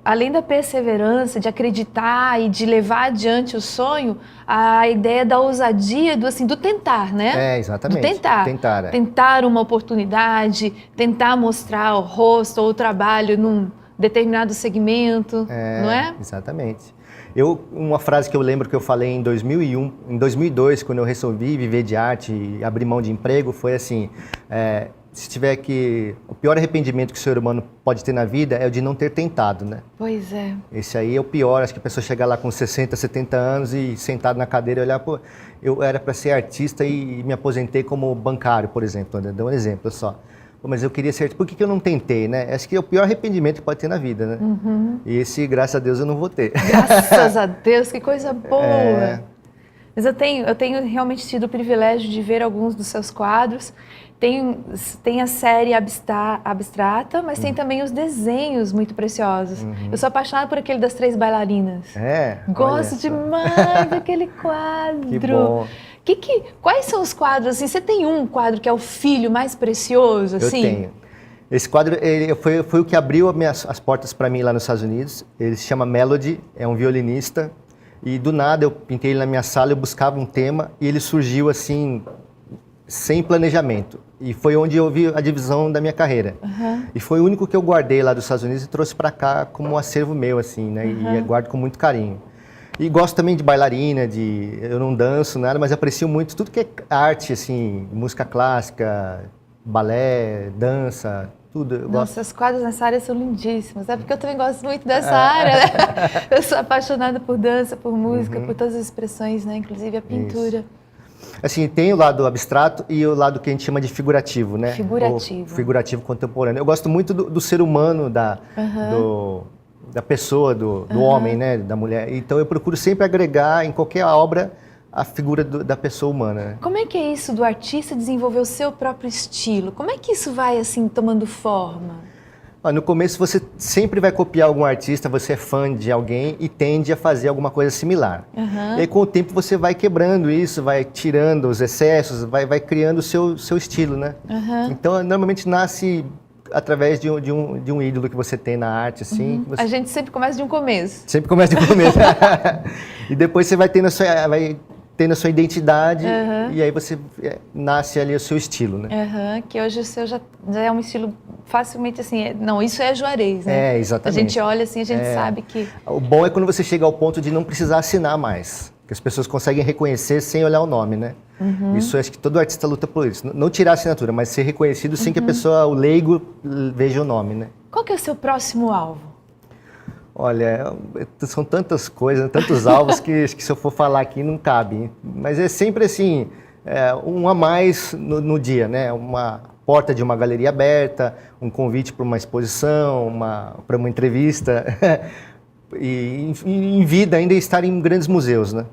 Além da perseverança, de acreditar e de levar adiante o sonho, a ideia da ousadia, do tentar, né? Exatamente. Do tentar. Tentar uma oportunidade, tentar mostrar o rosto ou o trabalho num determinado segmento, não é? Exatamente. Uma frase que eu lembro que eu falei em 2001, em 2002, quando eu resolvi viver de arte e abrir mão de emprego, foi assim... se tiver o pior arrependimento que o ser humano pode ter na vida é o de não ter tentado, né? Pois é. Esse aí é o pior, acho que a pessoa chegar lá com 60, 70 anos e sentado na cadeira e olhar, pô, eu era para ser artista e me aposentei como bancário, por exemplo, dá um exemplo só. Pô, mas eu queria ser, por que eu não tentei, né? Acho que é o pior arrependimento que pode ter na vida, né? E esse, graças a Deus, eu não vou ter. Graças a Deus, que coisa boa! Mas eu tenho realmente tido o privilégio de ver alguns dos seus quadros. Tem a série abstrata, mas tem também os desenhos muito preciosos. Eu sou apaixonada por aquele das 3 bailarinas. Gosto demais daquele quadro. Que bom. Quais são os quadros? Assim, você tem um quadro que é o filho mais precioso? Assim? Eu tenho. Esse quadro foi o que abriu as portas para mim lá nos Estados Unidos. Ele se chama Melody, é um violinista. E do nada eu pintei ele na minha sala, eu buscava um tema e ele surgiu assim, sem planejamento. E foi onde eu vi a divisão da minha carreira. E foi o único que eu guardei lá dos Estados Unidos e trouxe para cá como um acervo meu, assim, né? E guardo com muito carinho. E gosto também de bailarina, eu não danço nada, mas aprecio muito tudo que é arte, assim, música clássica, balé, dança, tudo. Eu Nossa, os quadros nessa área são lindíssimos. É porque eu também gosto muito dessa área, né? Eu sou apaixonada por dança, por música, por todas as expressões, né? Inclusive a pintura. Isso. Assim, tem o lado abstrato e o lado que a gente chama de figurativo, né? Figurativo. O figurativo contemporâneo. Eu gosto muito do ser humano, da pessoa, do homem, né? Da mulher. Então eu procuro sempre agregar em qualquer obra a figura da pessoa humana. Né? Como é que é isso do artista desenvolver o seu próprio estilo? Como é que isso vai, assim, tomando forma? No começo você sempre vai copiar algum artista, você é fã de alguém e tende a fazer alguma coisa similar. E aí com o tempo você vai quebrando isso, vai tirando os excessos, vai criando o seu estilo, né? Então normalmente nasce através de um ídolo que você tem na arte, assim. A gente sempre começa de um começo. Sempre começa de um começo. E depois você vai tendo a sua identidade e aí você nasce ali o seu estilo, né? Que hoje o seu já é um estilo facilmente assim, não, isso é Juarez, né? Exatamente. A gente olha assim, a gente sabe que... O bom é quando você chega ao ponto de não precisar assinar mais, que as pessoas conseguem reconhecer sem olhar o nome, né? Isso acho que todo artista luta por isso. Não tirar a assinatura, mas ser reconhecido sem que a pessoa, o leigo, veja o nome, né? Qual que é o seu próximo alvo? Olha, são tantas coisas, tantos alvos que se eu for falar aqui não cabe. Hein? Mas é sempre assim, um a mais no dia, né? Uma porta de uma galeria aberta, um convite para uma exposição, para uma entrevista. E em vida ainda estar em grandes museus, né?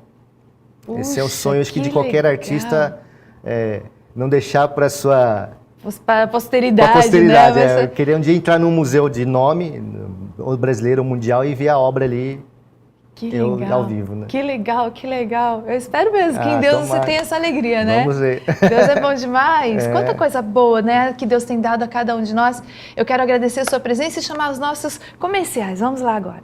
Puxa, esse é o sonho acho que de qualquer artista, não deixar para sua... Para a posteridade, né? Eu queria um dia entrar num museu de nome, ou brasileiro ou mundial, e ver a obra ali ao vivo, né? Que legal, que legal. Eu espero mesmo que em Deus você tenha essa alegria, né? Vamos ver. Deus é bom demais. Quanta coisa boa, né? Que Deus tem dado a cada um de nós. Eu quero agradecer a sua presença e chamar os nossos comerciais. Vamos lá agora.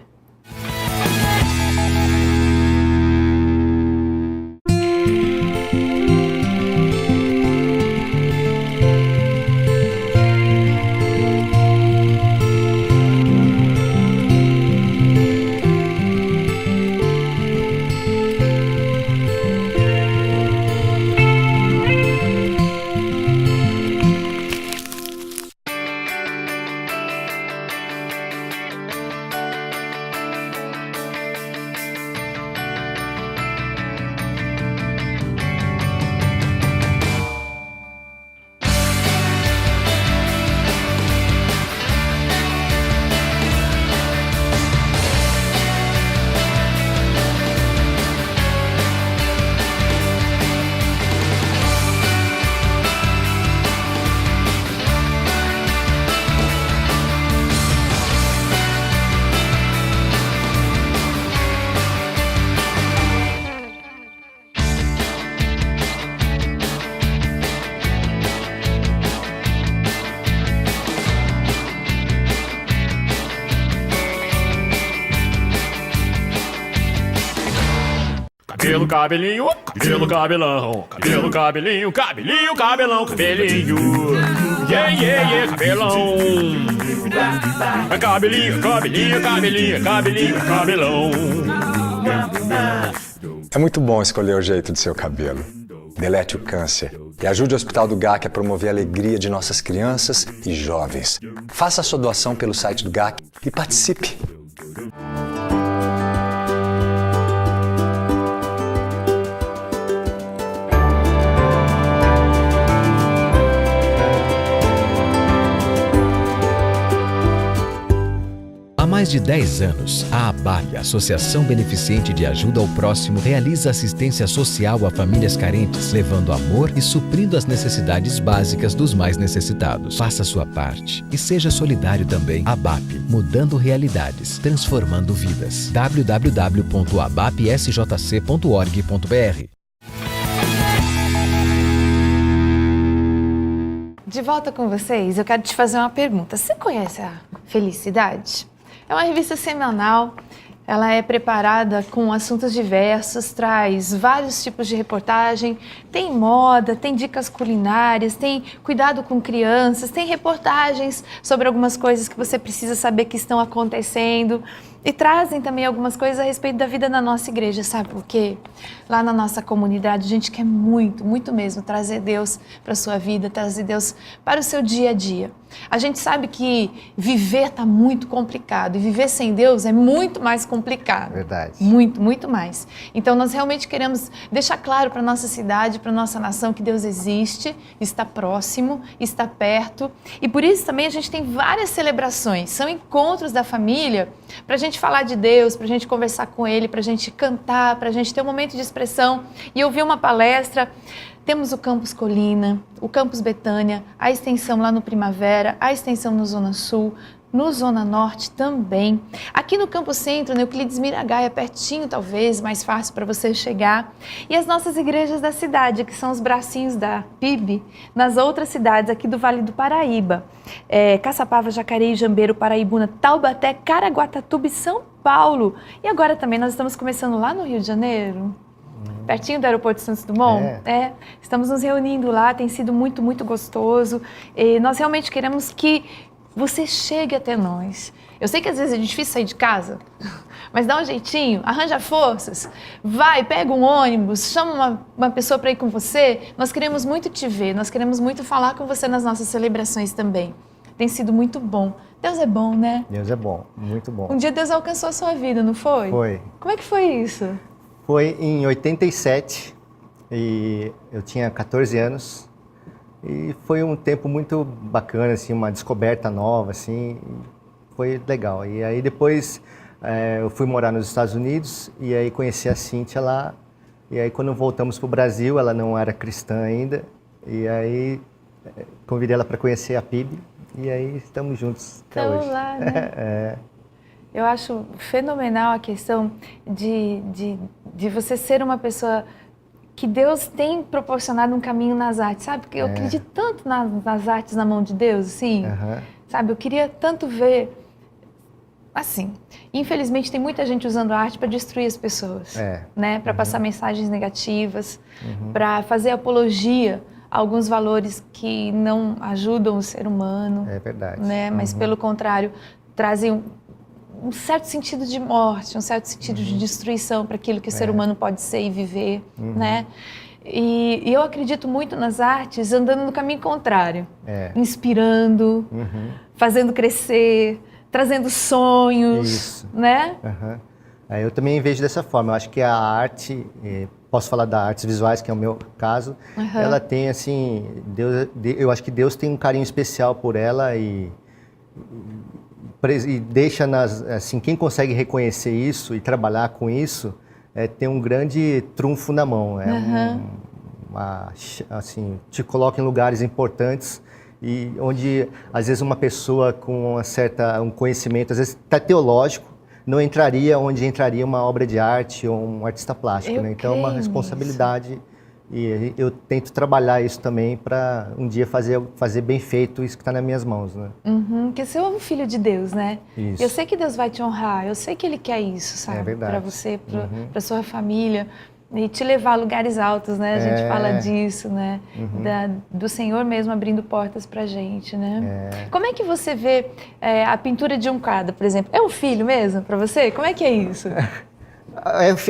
cabelo, cabelinho, cabelo, cabelão, cabelo, cabelinho, cabelinho, cabelão, cabelinho. Yeah, yeah, yeah, cabelão. Cabelinho, cabelinho, cabelinho, cabelinho, cabelão. É muito bom escolher o jeito do seu cabelo. Delete o câncer e ajude o Hospital do GAC a promover a alegria de nossas crianças e jovens. Faça a sua doação pelo site do GAC e participe. Há mais de 10 anos, a ABAP, Associação Beneficente de Ajuda ao Próximo, realiza assistência social a famílias carentes, levando amor e suprindo as necessidades básicas dos mais necessitados. Faça sua parte e seja solidário também. ABAP, mudando realidades, transformando vidas. www.abapsjc.org.br. De volta com vocês, eu quero te fazer uma pergunta. Você conhece a Felicidade? É uma revista semanal, ela é preparada com assuntos diversos, traz vários tipos de reportagem, tem moda, tem dicas culinárias, tem cuidado com crianças, tem reportagens sobre algumas coisas que você precisa saber que estão acontecendo. E trazem também algumas coisas a respeito da vida na nossa igreja, sabe por quê? Lá na nossa comunidade a gente quer muito, muito mesmo trazer Deus para a sua vida, trazer Deus para o seu dia a dia. A gente sabe que viver está muito complicado e viver sem Deus é muito mais complicado. Verdade. Muito, muito mais. Então nós realmente queremos deixar claro para a nossa cidade, para a nossa nação que Deus existe, está próximo, está perto. E por isso também a gente tem várias celebrações, são encontros da família para a gente falar de Deus, para a gente conversar com Ele, para a gente cantar, para a gente ter um momento de expressão e ouvir uma palestra. Temos o Campus Colina, o Campus Betânia, a extensão lá no Primavera, a extensão no Zona Sul, no Zona Norte também. Aqui no Campus Centro, Euclides Miragaia, pertinho talvez, mais fácil para você chegar. E as nossas igrejas da cidade, que são os bracinhos da PIB, nas outras cidades aqui do Vale do Paraíba. Caçapava, Jacareí, Jambeiro, Paraibuna, Taubaté, Caraguatatuba e São Paulo. E agora também nós estamos começando lá no Rio de Janeiro. Pertinho do aeroporto de Santos Dumont? Estamos nos reunindo lá, tem sido muito, muito gostoso. E nós realmente queremos que você chegue até nós. Eu sei que às vezes é difícil sair de casa, mas dá um jeitinho, arranja forças, vai, pega um ônibus, chama uma pessoa para ir com você. Nós queremos muito te ver, nós queremos muito falar com você nas nossas celebrações também. Tem sido muito bom. Deus é bom, né? Deus é bom, muito bom. Um dia Deus alcançou a sua vida, não foi? Foi. Como é que foi isso? Foi em 87 e eu tinha 14 anos e foi um tempo muito bacana, assim, uma descoberta nova, assim, foi legal. E aí depois eu fui morar nos Estados Unidos e aí conheci a Cíntia lá e aí quando voltamos para o Brasil, ela não era cristã ainda e aí convidei ela para conhecer a PIB e aí estamos juntos até hoje. Lá, né? Eu acho fenomenal a questão de você ser uma pessoa que Deus tem proporcionado um caminho nas artes, sabe? Porque eu acredito tanto nas artes na mão de Deus, assim, sabe? Eu queria tanto ver, assim, infelizmente tem muita gente usando a arte para destruir as pessoas, né? Para passar mensagens negativas, para fazer apologia a alguns valores que não ajudam o ser humano. É verdade. Né? Mas pelo contrário, trazem um certo sentido de morte, um certo sentido de destruição para aquilo que o ser humano pode ser e viver, né? E eu acredito muito nas artes andando no caminho contrário, inspirando, fazendo crescer, trazendo sonhos, né? Eu também vejo dessa forma. Eu acho que a arte, posso falar das artes visuais, que é o meu caso, ela tem assim, eu acho que Deus tem um carinho especial por ela e deixa assim, quem consegue reconhecer isso e trabalhar com isso tem um grande trunfo na mão, assim, te coloca em lugares importantes e onde às vezes uma pessoa com um conhecimento, às vezes até teológico, não entraria onde entraria uma obra de arte ou um artista plástico, né? Então é uma responsabilidade e eu tento trabalhar isso também para um dia fazer bem feito isso que está nas minhas mãos, né? Porque você é um filho de Deus, né? Isso. Eu sei que Deus vai te honrar, eu sei que Ele quer isso, sabe? É verdade. Para você, para sua família. E te levar a lugares altos, né? A gente fala disso, né? Do Senhor mesmo abrindo portas pra gente, né? Como é que você vê a pintura de um quadro, por exemplo? É um filho mesmo pra você? Como é que é isso?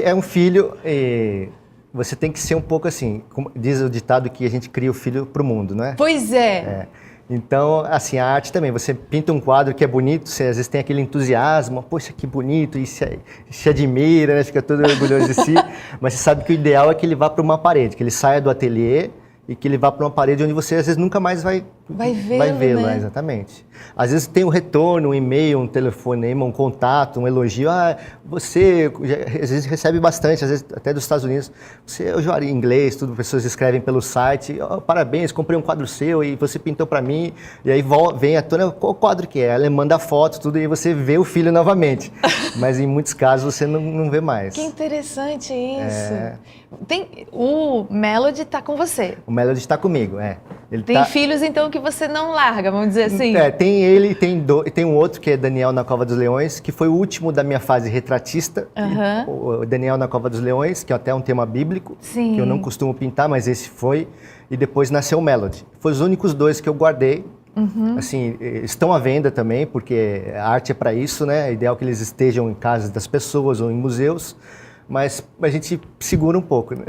É um filho, você tem que ser um pouco assim, como diz o ditado que a gente cria o filho pro mundo, não é? Pois é. Então, assim, a arte também, você pinta um quadro que é bonito, você às vezes tem aquele entusiasmo, poxa, que bonito, e se admira, né? Fica todo orgulhoso de si, mas você sabe que o ideal é que ele vá para uma parede, que ele saia do ateliê e que ele vá para uma parede onde você às vezes nunca mais vai vê-lo, né? Exatamente. Às vezes tem um retorno, um e-mail, um telefonema, um contato, um elogio. Você às vezes recebe bastante, às vezes até dos Estados Unidos. Eu já em inglês, tudo, pessoas escrevem pelo site. Parabéns, comprei um quadro seu e você pintou para mim. E aí vem a tona, qual quadro que é? Ela manda foto, tudo, e você vê o filho novamente. Mas em muitos casos você não vê mais. Que interessante isso. O Melody tá com você. O Melody está comigo, Ele tem filhos, então, que você não larga, vamos dizer assim? Tem ele e tem um outro que é Daniel na Cova dos Leões, que foi o último da minha fase retratista. O Daniel na Cova dos Leões, que é até um tema bíblico, que eu não costumo pintar, mas esse foi. E depois nasceu o Melody. Foram os únicos dois que eu guardei. Assim, estão à venda também, porque a arte é para isso, né? É ideal que eles estejam em casas das pessoas ou em museus. Mas a gente segura um pouco, né?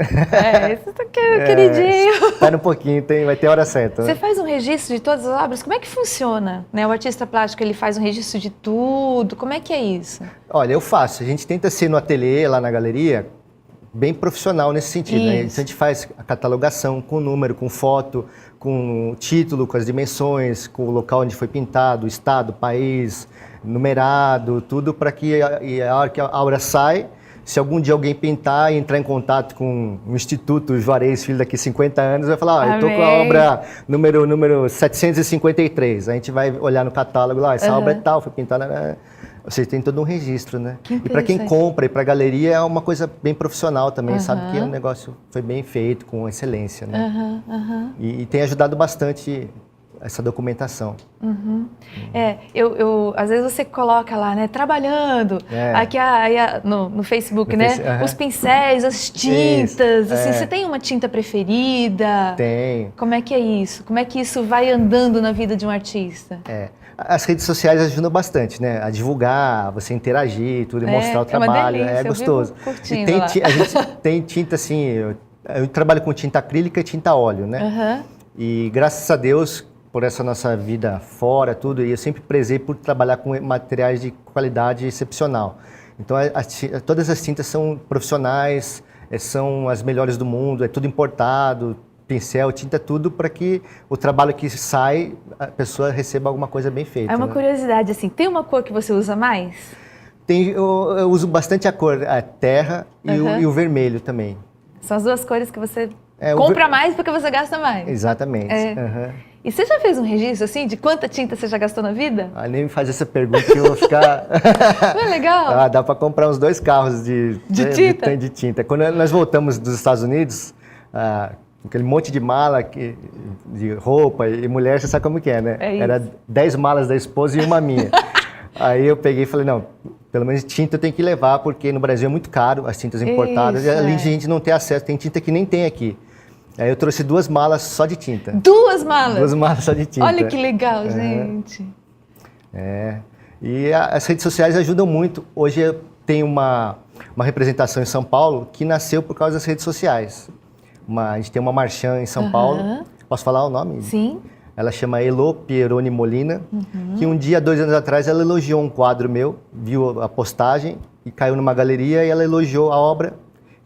Isso tá queridinho. Espera um pouquinho, vai ter hora certa. Você faz um registro de todas as obras? Como é que funciona? Né? O artista plástico, ele faz um registro de tudo? Como é que é isso? Olha, eu faço. A gente tenta ser no ateliê, lá na galeria, bem profissional nesse sentido. Né? A gente faz a catalogação com número, com foto, com o título, com as dimensões, com o local onde foi pintado, o estado, o país, numerado, tudo para que a hora que a obra sai, se algum dia alguém pintar e entrar em contato com o Instituto Juarez Filho daqui a 50 anos, vai falar, eu tô com a obra número 753. A gente vai olhar no catálogo lá, essa obra é tal, foi pintada... Você tem todo um registro, né? E para quem compra e para a galeria é uma coisa bem profissional também, sabe que o negócio foi bem feito, com excelência, né? E tem ajudado bastante essa documentação. Às vezes você coloca lá, né, trabalhando, aqui no Facebook, né, os pincéis, as tintas, assim, você tem uma tinta preferida? Tem. Como é que é isso? Como é que isso vai andando na vida de um artista? As redes sociais ajudam bastante, né, a divulgar, você interagir, tudo, e mostrar o trabalho, uma delícia, é gostoso. Eu vivo curtindo e lá. A gente tem tinta assim, eu trabalho com tinta acrílica e tinta óleo, né? E graças a Deus, por essa nossa vida fora, tudo, e eu sempre prezei por trabalhar com materiais de qualidade excepcional. Então, todas as tintas são profissionais, são as melhores do mundo, é tudo importado, pincel, tinta, tudo para que o trabalho que sai, a pessoa receba alguma coisa bem feita. É uma né? curiosidade, assim, tem uma cor que você usa mais? Eu uso bastante a cor, a terra e o vermelho também. São as duas cores que você compra mais porque você gasta mais. Exatamente. E você já fez um registro, assim, de quanta tinta você já gastou na vida? Nem me faz essa pergunta que eu vou ficar... Não é legal? Dá para comprar uns 2 carros de tinta. Quando nós voltamos dos Estados Unidos, aquele monte de mala, de roupa e mulher, você sabe como que é, né? Era 10 malas da esposa e uma minha. Aí eu peguei e falei, não, pelo menos tinta eu tenho que levar, porque no Brasil é muito caro as tintas importadas. E além de a gente não ter acesso, tem tinta que nem tem aqui. Aí eu trouxe 2 malas só de tinta. 2 malas? 2 malas só de tinta. Olha que legal, gente. E as redes sociais ajudam muito. Hoje eu tenho uma representação em São Paulo que nasceu por causa das redes sociais. A gente tem uma marchand em São Paulo. Posso falar o nome? Sim. Ela chama Elo Pieroni Molina, que um dia, 2 anos atrás, ela elogiou um quadro meu, viu a postagem e caiu numa galeria e ela elogiou a obra.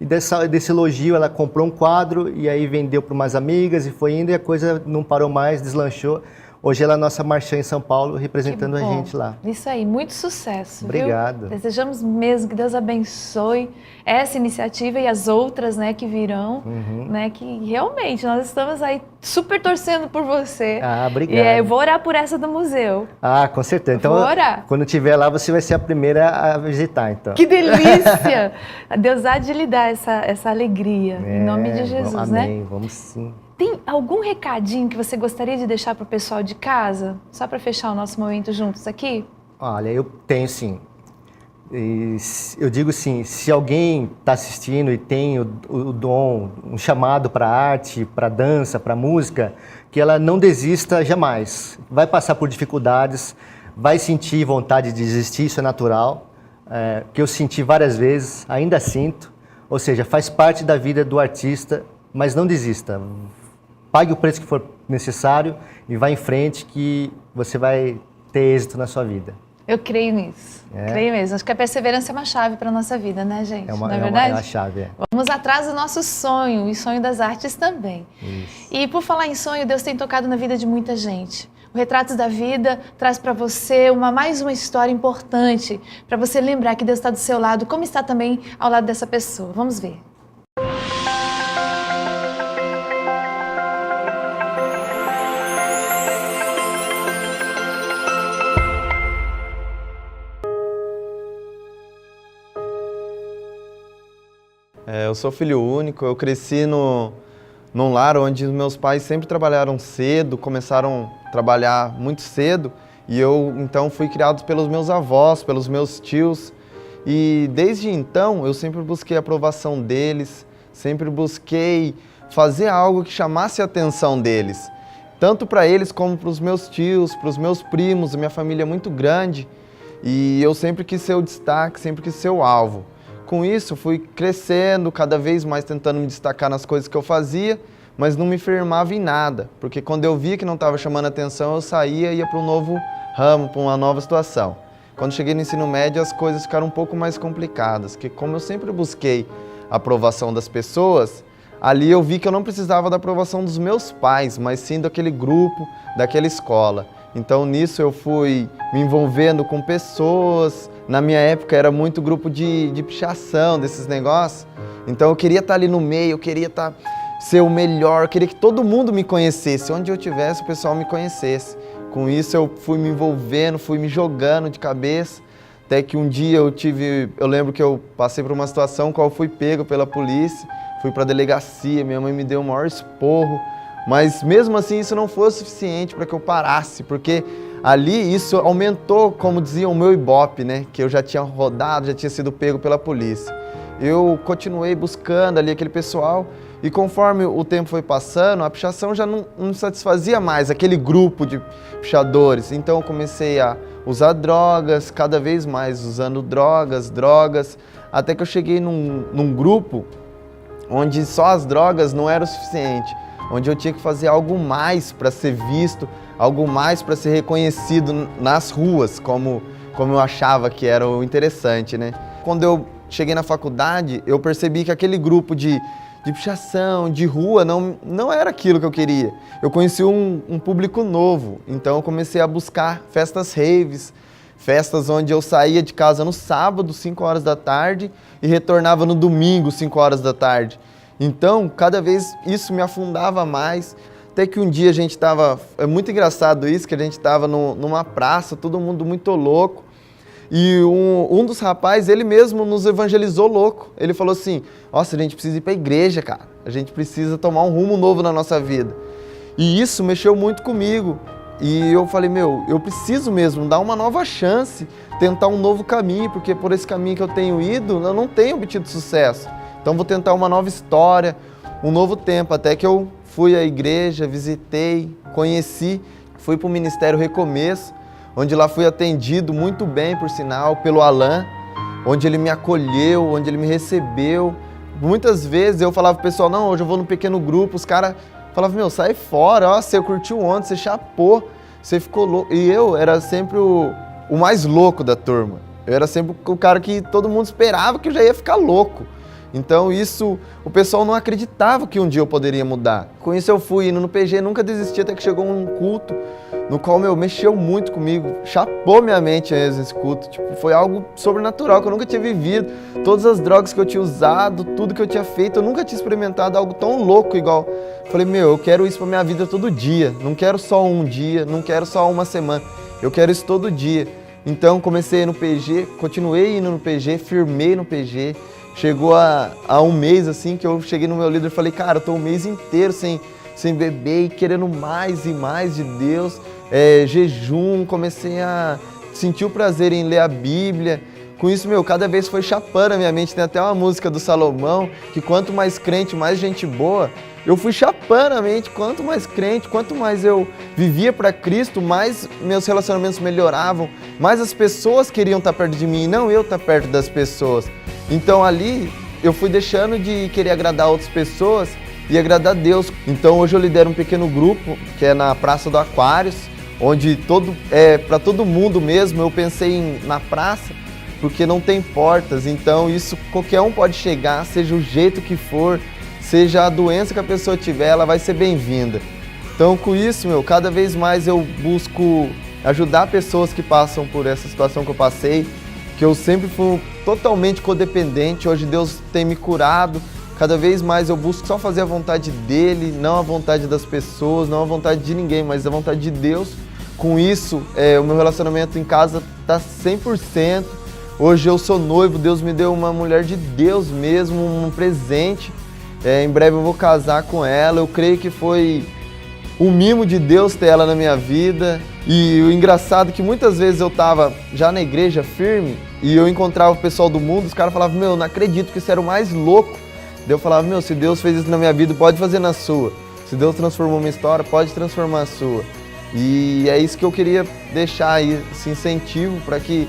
E desse elogio ela comprou um quadro e aí vendeu para umas amigas e foi indo e a coisa não parou mais, deslanchou. Hoje ela é a nossa marchand em São Paulo, representando a gente lá. Isso aí, muito sucesso. Obrigado. Viu? Desejamos mesmo que Deus abençoe essa iniciativa e as outras, né, que virão, né, que realmente nós estamos aí super torcendo por você. Obrigado. E eu vou orar por essa do museu. Com certeza. Então, vou orar. Quando estiver lá, você vai ser a primeira a visitar, então. Que delícia! Deus há de lhe dar essa alegria, em nome de Jesus, né? Amém, vamos sim. Tem algum recadinho que você gostaria de deixar para o pessoal de casa? Só para fechar o nosso momento juntos aqui? Olha, eu tenho sim. Eu digo assim, se alguém está assistindo e tem o dom, um chamado para arte, para dança, para música, que ela não desista jamais. Vai passar por dificuldades, vai sentir vontade de desistir, isso é natural, que eu senti várias vezes, ainda sinto. Ou seja, faz parte da vida do artista, mas não desista. Pague o preço que for necessário e vá em frente que você vai ter êxito na sua vida. Eu creio nisso. Creio mesmo. Acho que a perseverança é uma chave para a nossa vida, né, gente? Não é verdade? É uma chave, Vamos atrás do nosso sonho e sonho das artes também. Isso. E por falar em sonho, Deus tem tocado na vida de muita gente. O Retratos da Vida traz para você mais uma história importante, para você lembrar que Deus está do seu lado, como está também ao lado dessa pessoa. Vamos ver. Eu sou filho único, eu cresci num lar onde meus pais sempre trabalharam cedo, começaram a trabalhar muito cedo, e eu então fui criado pelos meus avós, pelos meus tios, e desde então eu sempre busquei a aprovação deles, sempre busquei fazer algo que chamasse a atenção deles, tanto para eles como para os meus tios, para os meus primos, a minha família é muito grande, e eu sempre quis ser o destaque, sempre quis ser o alvo. Com isso, fui crescendo, cada vez mais tentando me destacar nas coisas que eu fazia, mas não me firmava em nada, porque quando eu via que não estava chamando atenção, eu saía e ia para um novo ramo, para uma nova situação. Quando cheguei no ensino médio, as coisas ficaram um pouco mais complicadas, porque como eu sempre busquei a aprovação das pessoas, ali eu vi que eu não precisava da aprovação dos meus pais, mas sim daquele grupo, daquela escola. Então nisso eu fui me envolvendo com pessoas, na minha época era muito grupo de pichação, desses negócios, então eu queria estar ali no meio, eu queria ser o melhor, eu queria que todo mundo me conhecesse, onde eu estivesse o pessoal me conhecesse. Com isso eu fui me envolvendo, fui me jogando de cabeça, até que um dia eu lembro que eu passei por uma situação qual fui pego pela polícia, fui para a delegacia, minha mãe me deu o maior esporro, mas mesmo assim isso não foi o suficiente para que eu parasse, porque ali isso aumentou, como dizia, o meu ibope, né? Que eu já tinha rodado, já tinha sido pego pela polícia. Eu continuei buscando ali aquele pessoal e conforme o tempo foi passando, a pichação já não satisfazia mais aquele grupo de pichadores. Então eu comecei a usar drogas, cada vez mais usando drogas, até que eu cheguei num grupo onde só as drogas não era o suficiente, onde eu tinha que fazer algo mais para ser visto, algo mais para ser reconhecido nas ruas, como eu achava que era o interessante, né? Quando eu cheguei na faculdade, eu percebi que aquele grupo de pichação, de rua, não era aquilo que eu queria. Eu conheci um público novo, então eu comecei a buscar festas raves, festas onde eu saía de casa no sábado, 5 horas da tarde, e retornava no domingo, 5 horas da tarde. Então, cada vez isso me afundava mais, até que um dia a gente estava, é muito engraçado isso, que a gente estava numa praça, todo mundo muito louco, e um dos rapazes, ele mesmo nos evangelizou louco. Ele falou assim, nossa, a gente precisa ir para a igreja, cara, a gente precisa tomar um rumo novo na nossa vida. E isso mexeu muito comigo, e eu falei, eu preciso mesmo dar uma nova chance, tentar um novo caminho, porque por esse caminho que eu tenho ido, eu não tenho obtido sucesso. Então vou tentar uma nova história, um novo tempo, até que eu fui à igreja, visitei, conheci, fui para o Ministério Recomeço, onde lá fui atendido muito bem, por sinal, pelo Alan, onde ele me acolheu, onde ele me recebeu. Muitas vezes eu falava pro pessoal, não, hoje eu vou num pequeno grupo, os caras falavam, sai fora, ó, você curtiu ontem, você chapou, você ficou louco. E eu era sempre o mais louco da turma, eu era sempre o cara que todo mundo esperava que eu já ia ficar louco. Então isso, o pessoal não acreditava que um dia eu poderia mudar. Com isso eu fui indo no PG, nunca desisti até que chegou um culto no qual, mexeu muito comigo, chapou minha mente mesmo esse culto. Tipo, foi algo sobrenatural que eu nunca tinha vivido. Todas as drogas que eu tinha usado, tudo que eu tinha feito, eu nunca tinha experimentado algo tão louco igual. Falei, eu quero isso pra minha vida todo dia. Não quero só um dia, não quero só uma semana. Eu quero isso todo dia. Então comecei no PG, continuei indo no PG, firmei no PG. Chegou a um mês assim que eu cheguei no meu líder e falei, cara, eu tô um mês inteiro sem beber e querendo mais e mais de Deus. Jejum, comecei a sentir o prazer em ler a Bíblia. com isso, cada vez foi chapando a minha mente. Tem até uma música do Salomão, que quanto mais crente, mais gente boa, eu fui chapando a mente. Quanto mais crente, quanto mais eu vivia para Cristo, mais meus relacionamentos melhoravam, mais as pessoas queriam estar perto de mim, e não eu estar perto das pessoas. Então ali, eu fui deixando de querer agradar outras pessoas e agradar a Deus. Então hoje eu lidero um pequeno grupo, que é na Praça do Aquários, onde para todo mundo mesmo. Eu pensei na praça, porque não tem portas, então isso qualquer um pode chegar, seja o jeito que for, seja a doença que a pessoa tiver, ela vai ser bem-vinda. Então com isso, cada vez mais eu busco ajudar pessoas que passam por essa situação que eu passei, que eu sempre fui totalmente codependente. Hoje Deus tem me curado, cada vez mais eu busco só fazer a vontade dEle, não a vontade das pessoas, não a vontade de ninguém, mas a vontade de Deus. Com isso, o meu relacionamento em casa está 100%. Hoje eu sou noivo, Deus me deu uma mulher de Deus mesmo, um presente. Em breve eu vou casar com ela. Eu creio que foi um mimo de Deus ter ela na minha vida. E o engraçado é que muitas vezes eu estava já na igreja firme e eu encontrava o pessoal do mundo, os caras falavam, não acredito que isso era o mais louco. Daí eu falava, se Deus fez isso na minha vida, pode fazer na sua. Se Deus transformou minha história, pode transformar a sua. E é isso que eu queria deixar aí, esse incentivo para que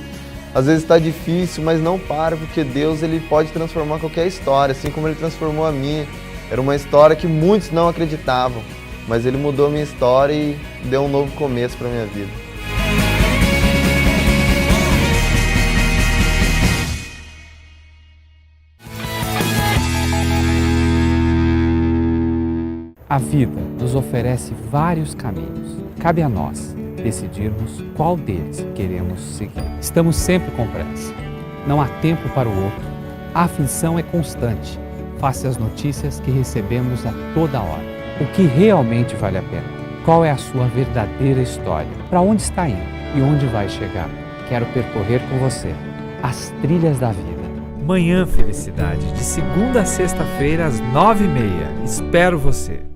às vezes está difícil, mas não para, porque Deus ele pode transformar qualquer história, assim como Ele transformou a minha. Era uma história que muitos não acreditavam, mas Ele mudou a minha história e deu um novo começo para a minha vida. A vida nos oferece vários caminhos. Cabe a nós decidirmos qual deles queremos seguir. Estamos sempre com pressa. Não há tempo para o outro. A aflição é constante, face às notícias que recebemos a toda hora. O que realmente vale a pena? Qual é a sua verdadeira história? Para onde está indo e onde vai chegar? Quero percorrer com você as trilhas da vida. Manhã Felicidade, de segunda a sexta-feira às 9h30. Espero você.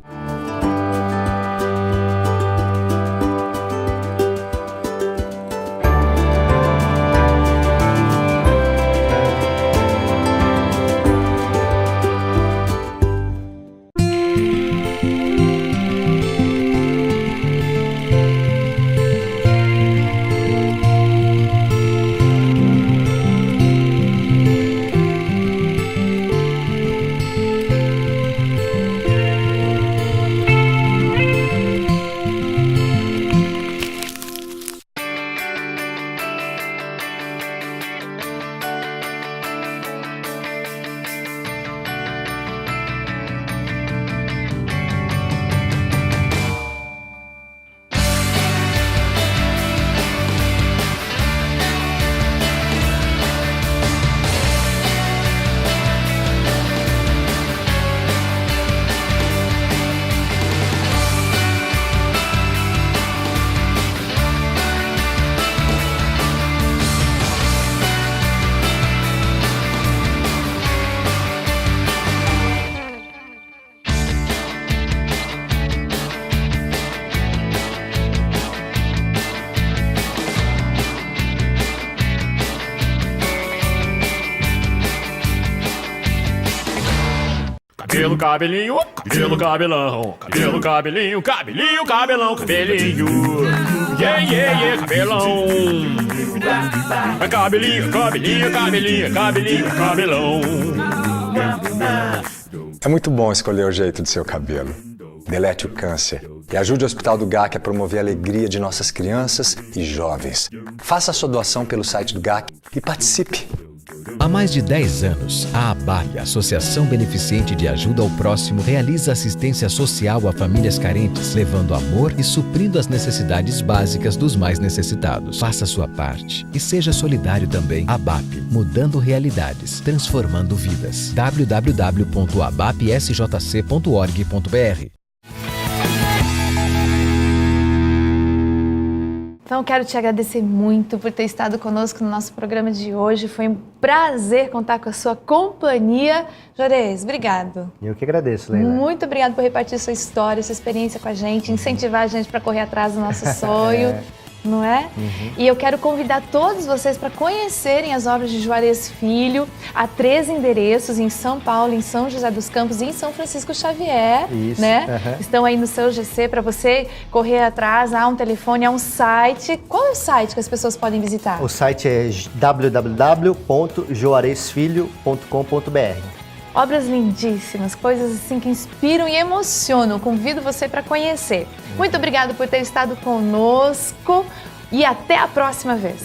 Cabelo, cabelinho, cabelo, cabelão. Cabelo, cabelinho, cabelinho, cabelão, cabelinho. Yeah, yeah, yeah, cabelão. Cabelinho, cabelinho, cabelinho, cabelinho, cabelão. É muito bom escolher o jeito do seu cabelo. Delete o câncer e ajude o Hospital do GAC a promover a alegria de nossas crianças e jovens. Faça a sua doação pelo site do GAC e participe. Há mais de 10 anos, a ABAP, Associação Beneficente de Ajuda ao Próximo, realiza assistência social a famílias carentes, levando amor e suprindo as necessidades básicas dos mais necessitados. Faça sua parte e seja solidário também. ABAP, mudando realidades, transformando vidas. www.abapsjc.org.br. Então, quero te agradecer muito por ter estado conosco no nosso programa de hoje. Foi um prazer contar com a sua companhia. Jores, obrigado. Eu que agradeço, Leila. Muito obrigado por repartir sua história, sua experiência com a gente, incentivar a gente para correr atrás do nosso sonho. não é? E eu quero convidar todos vocês para conhecerem as obras de Juarez Filho. Há 3 endereços em São Paulo, em São José dos Campos e em São Francisco Xavier. Isso, né? Estão aí no seu GC para você correr atrás. Há um telefone, há um site. Qual é o site que as pessoas podem visitar? O site é www.juarezfilho.com.br. Obras lindíssimas, coisas assim que inspiram e emocionam. Convido você para conhecer. Muito obrigada por ter estado conosco e até a próxima vez.